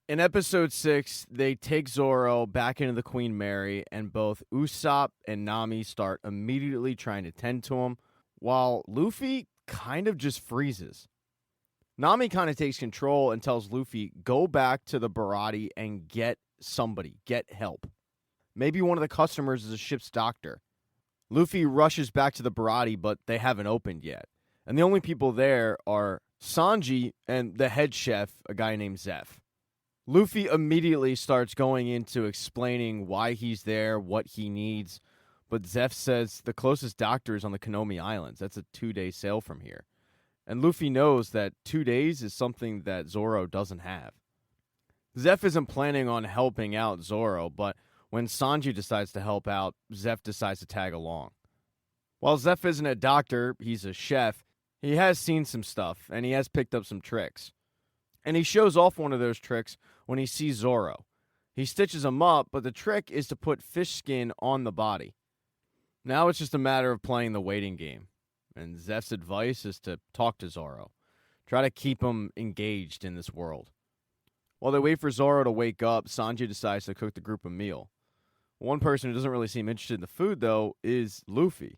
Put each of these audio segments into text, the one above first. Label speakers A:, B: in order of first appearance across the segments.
A: In episode 6, they take Zoro back into the Queen Mary, and both Usopp and Nami start immediately trying to tend to him, while Luffy kind of just freezes. Nami kind of takes control and tells Luffy, go back to the Barati and get somebody, get help. Maybe one of the customers is a ship's doctor. Luffy rushes back to the Barati, but they haven't opened yet. And the only people there are Sanji and the head chef, a guy named Zeph. Luffy immediately starts going into explaining why he's there, what he needs, but Zeph says the closest doctor is on the Konomi Islands. That's a 2-day sail from here. And Luffy knows that 2 days is something that Zoro doesn't have. Zeph isn't planning on helping out Zoro, but when Sanji decides to help out, Zeph decides to tag along. While Zeph isn't a doctor, he's a chef, he has seen some stuff, and he has picked up some tricks. And he shows off one of those tricks when he sees Zoro. He stitches him up, but the trick is to put fish skin on the body. Now it's just a matter of playing the waiting game. And Zeph's advice is to talk to Zoro. Try to keep him engaged in this world. While they wait for Zoro to wake up, Sanji decides to cook the group a meal. One person who doesn't really seem interested in the food, though, is Luffy.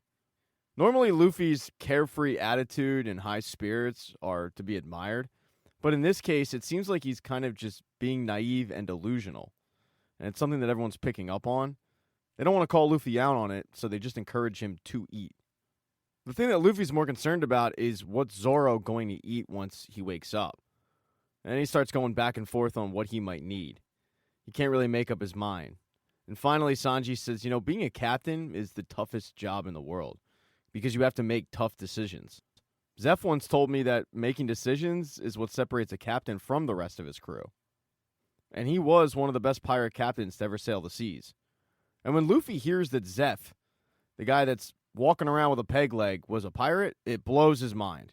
A: Normally, Luffy's carefree attitude and high spirits are to be admired. But in this case, it seems like he's kind of just being naive and delusional. And it's something that everyone's picking up on. They don't want to call Luffy out on it, so they just encourage him to eat. The thing that Luffy's more concerned about is what's Zoro going to eat once he wakes up. And he starts going back and forth on what he might need. He can't really make up his mind. And finally, Sanji says, being a captain is the toughest job in the world because you have to make tough decisions. Zeph once told me that making decisions is what separates a captain from the rest of his crew. And he was one of the best pirate captains to ever sail the seas. And when Luffy hears that Zeph, the guy that's walking around with a peg leg, was a pirate, it blows his mind.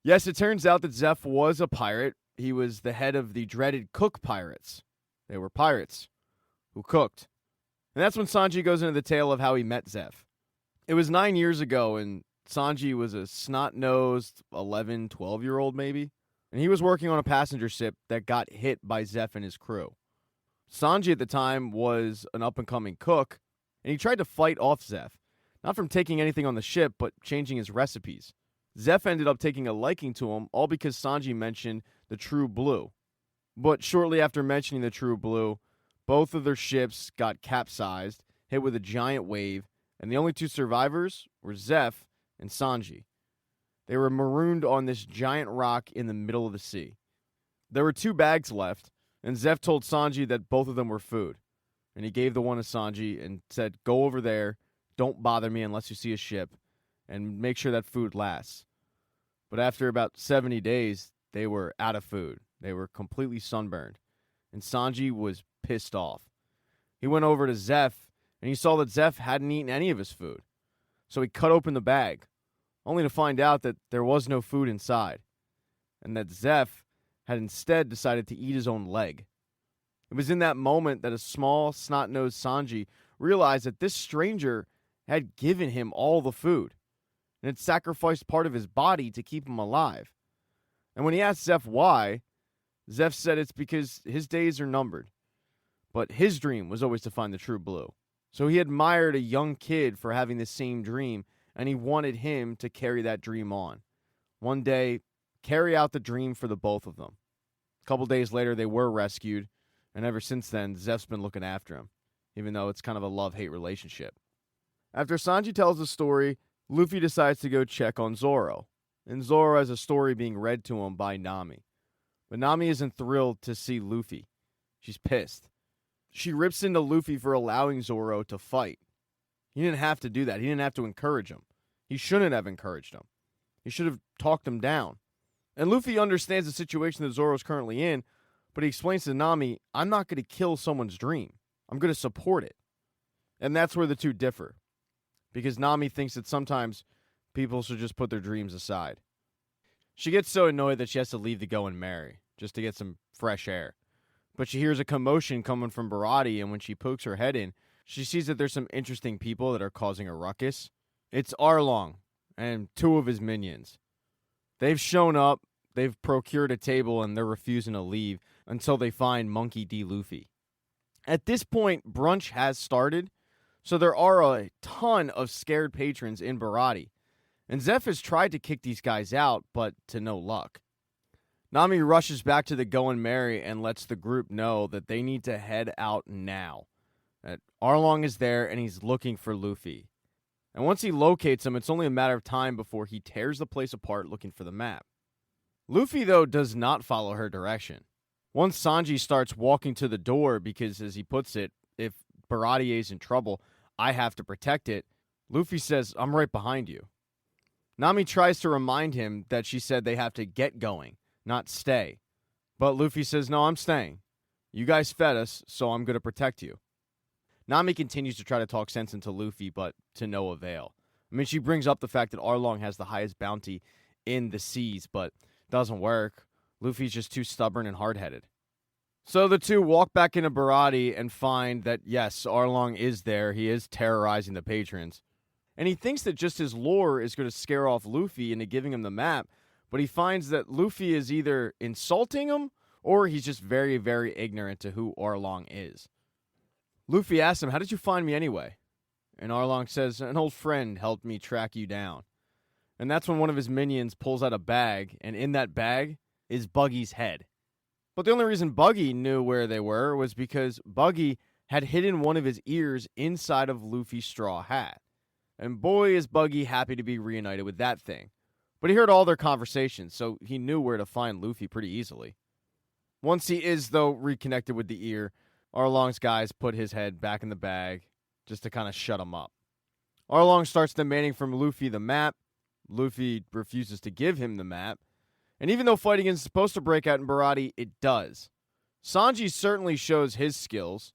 A: Yes, it turns out that Zeph was a pirate. He was the head of the dreaded Cook Pirates. They were pirates who cooked. And that's when Sanji goes into the tale of how he met Zeph. It was 9 years ago, and Sanji was a snot-nosed 11, 12-year-old maybe. And he was working on a passenger ship that got hit by Zeph and his crew. Sanji at the time was an up-and-coming cook, and he tried to fight off Zeph. Not from taking anything on the ship, but changing his recipes. Zeph ended up taking a liking to him, all because Sanji mentioned the True Blue. But shortly after mentioning the True Blue, both of their ships got capsized, hit with a giant wave, and the only two survivors were Zeph and Sanji. They were marooned on this giant rock in the middle of the sea. There were 2 bags left, and Zeph told Sanji that both of them were food. And he gave the one to Sanji and said, go over there, don't bother me unless you see a ship, and make sure that food lasts. But after about 70 days, they were out of food. They were completely sunburned. And Sanji was pissed off. He went over to Zeph, and he saw that Zeph hadn't eaten any of his food. So he cut open the bag, only to find out that there was no food inside, and that Zeph had instead decided to eat his own leg. It was in that moment that a small, snot-nosed Sanji realized that this stranger had given him all the food, and had sacrificed part of his body to keep him alive. And when he asked Zeph why, Zeph said it's because his days are numbered. But his dream was always to find the True Blue. So he admired a young kid for having the same dream, and he wanted him to carry that dream on. One day, carry out the dream for the both of them. A couple days later, they were rescued, and ever since then, Zeph's been looking after him, even though it's kind of a love-hate relationship. After Sanji tells the story, Luffy decides to go check on Zoro, and Zoro has a story being read to him by Nami. But Nami isn't thrilled to see Luffy. She's pissed. She rips into Luffy for allowing Zoro to fight. He didn't have to do that. He didn't have to encourage him. He shouldn't have encouraged him. He should have talked him down. And Luffy understands the situation that Zoro's currently in, but he explains to Nami, I'm not going to kill someone's dream. I'm going to support it. And that's where the two differ. Because Nami thinks that sometimes people should just put their dreams aside. She gets so annoyed that she has to leave to go and marry, just to get some fresh air. But she hears a commotion coming from Barati, and when she pokes her head in, she sees that there's some interesting people that are causing a ruckus. It's Arlong and 2 of his minions. They've shown up. they've procured a table and they're refusing to leave until they find Monkey D. Luffy. At this point, brunch has started, so there are a ton of scared patrons in Barati. And Zeph has tried to kick these guys out, but to no luck. Nami rushes back to the Going Merry and lets the group know that they need to head out now. That Arlong is there and he's looking for Luffy. And once he locates him, it's only a matter of time before he tears the place apart looking for the map. Luffy, though, does not follow her direction. Once Sanji starts walking to the door because, as he puts it, if Baratier is in trouble, I have to protect it, Luffy says, I'm right behind you. Nami tries to remind him that she said they have to get going, not stay. But Luffy says, no, I'm staying. You guys fed us, so I'm going to protect you. Nami continues to try to talk sense into Luffy, but to no avail. I mean, she brings up the fact that Arlong has the highest bounty in the seas, but it doesn't work. Luffy's just too stubborn and hard-headed. So the two walk back into Barati and find that, yes, Arlong is there. He is terrorizing the patrons. And he thinks that just his lore is going to scare off Luffy into giving him the map, but he finds that Luffy is either insulting him or he's just very, very ignorant to who Arlong is. Luffy asks him, how did you find me anyway? And Arlong says, an old friend helped me track you down. And that's when one of his minions pulls out a bag, and in that bag is Buggy's head. But the only reason Buggy knew where they were was because Buggy had hidden one of his ears inside of Luffy's straw hat. And boy, is Buggy happy to be reunited with that thing. But he heard all their conversations, so he knew where to find Luffy pretty easily. Once he is, though, reconnected with the ear, Arlong's guys put his head back in the bag just to kind of shut him up. Arlong starts demanding from Luffy the map. Luffy refuses to give him the map. And even though fighting is supposed to break out in Barati, it does. Sanji certainly shows his skills,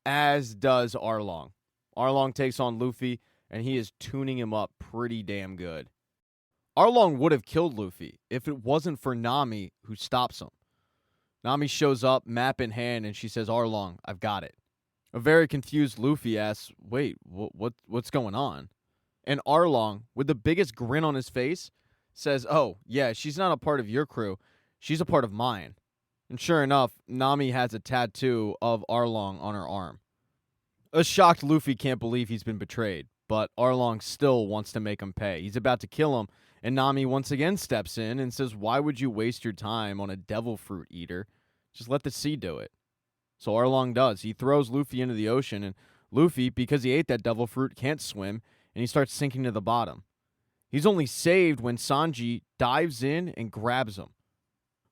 A: as does Arlong. Arlong takes on Luffy, and he is tuning him up pretty damn good. Arlong would have killed Luffy if it wasn't for Nami, who stops him. Nami shows up, map in hand, and she says, Arlong, I've got it. A very confused Luffy asks, wait, what's going on? And Arlong, with the biggest grin on his face, says, oh, yeah, she's not a part of your crew. She's a part of mine. And sure enough, Nami has a tattoo of Arlong on her arm. A shocked Luffy can't believe he's been betrayed, but Arlong still wants to make him pay. He's about to kill him, and Nami once again steps in and says, why would you waste your time on a devil fruit eater? Just let the sea do it. So Arlong does. He throws Luffy into the ocean, and Luffy, because he ate that devil fruit, can't swim, and he starts sinking to the bottom. He's only saved when Sanji dives in and grabs him.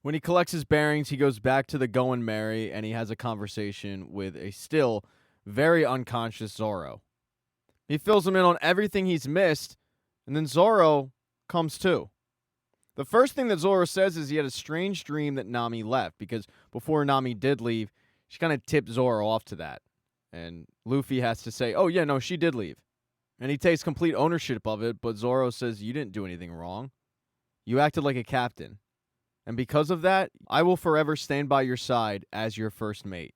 A: When he collects his bearings, he goes back to the Going Merry, and he has a conversation with a still very unconscious Zoro. He fills him in on everything he's missed, and then Zoro comes to. The first thing that Zoro says is he had a strange dream that Nami left, because before Nami did leave, she kind of tipped Zoro off to that. And Luffy has to say, oh yeah, no, she did leave. And he takes complete ownership of it, but Zoro says, you didn't do anything wrong. You acted like a captain. And because of that, I will forever stand by your side as your first mate.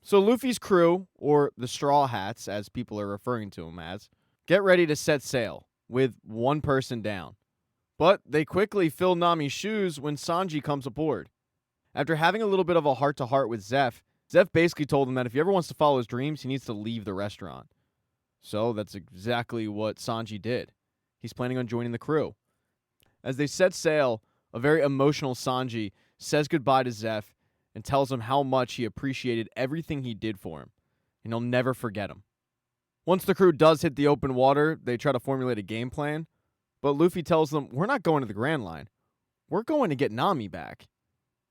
A: So Luffy's crew, or the Straw Hats, as people are referring to him as, get ready to set sail, with one person down. But they quickly fill Nami's shoes when Sanji comes aboard. After having a little bit of a heart-to-heart with Zeph basically told him that if he ever wants to follow his dreams, he needs to leave the restaurant. So that's exactly what Sanji did. He's planning on joining the crew. As they set sail, a very emotional Sanji says goodbye to Zeph and tells him how much he appreciated everything he did for him, and he'll never forget him. Once the crew does hit the open water, they try to formulate a game plan, but Luffy tells them, we're not going to the Grand Line. We're going to get Nami back.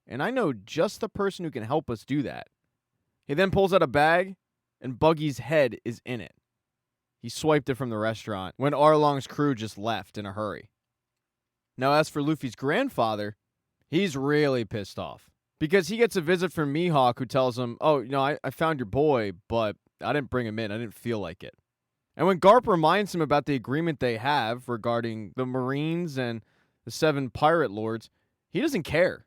A: And I know just the person who can help us do that. He then pulls out a bag, and Buggy's head is in it. He swiped it from the restaurant when Arlong's crew just left in a hurry. Now, as for Luffy's grandfather, he's really pissed off because he gets a visit from Mihawk, who tells him, oh, I found your boy, but I didn't bring him in. I didn't feel like it. And when Garp reminds him about the agreement they have regarding the Marines and the 7 pirate lords, he doesn't care.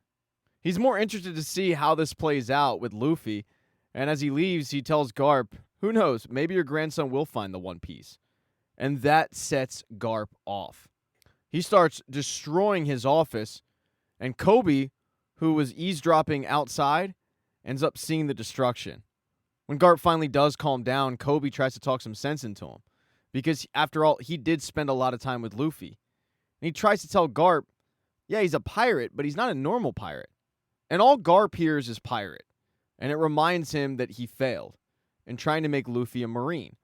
A: He's more interested to see how this plays out with Luffy, and as he leaves, he tells Garp, who knows, maybe your grandson will find the One Piece. And that sets Garp off. He starts destroying his office, And Kobe, who was eavesdropping outside, ends up seeing the destruction. When Garp finally does calm down, Kobe tries to talk some sense into him. Because, after all, he did spend a lot of time with Luffy. And he tries to tell Garp, yeah, he's a pirate, but he's not a normal pirate. And all Garp hears is pirate. And it reminds him that he failed in trying to make Luffy a Marine.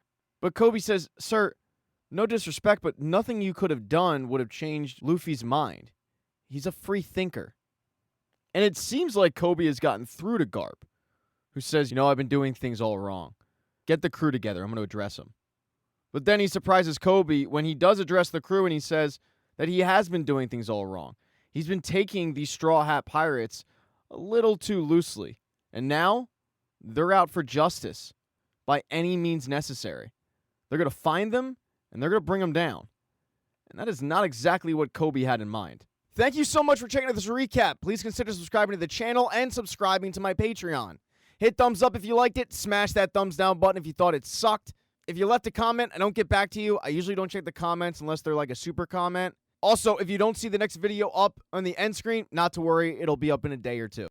A: But Kobe says, sir, no disrespect, but nothing you could have done would have changed Luffy's mind. He's a free thinker. And it seems like Kobe has gotten through to Garp, who says, I've been doing things all wrong. Get the crew together. I'm going to address him. But then he surprises Kobe when he does address the crew and he says that he has been doing things all wrong. He's been taking these Straw Hat Pirates a little too loosely. And now they're out for justice by any means necessary. They're going to find them and they're going to bring them down. And that is not exactly what Kobe had in mind. Thank you so much for checking out this recap. Please consider subscribing to the channel and subscribing to my Patreon. Hit thumbs up if you liked it. Smash that thumbs down button if you thought it sucked. If you left a comment, I don't get back to you. I usually don't check the comments unless they're like a super comment. Also, if you don't see the next video up on the end screen, not to worry, it'll be up in a day or two.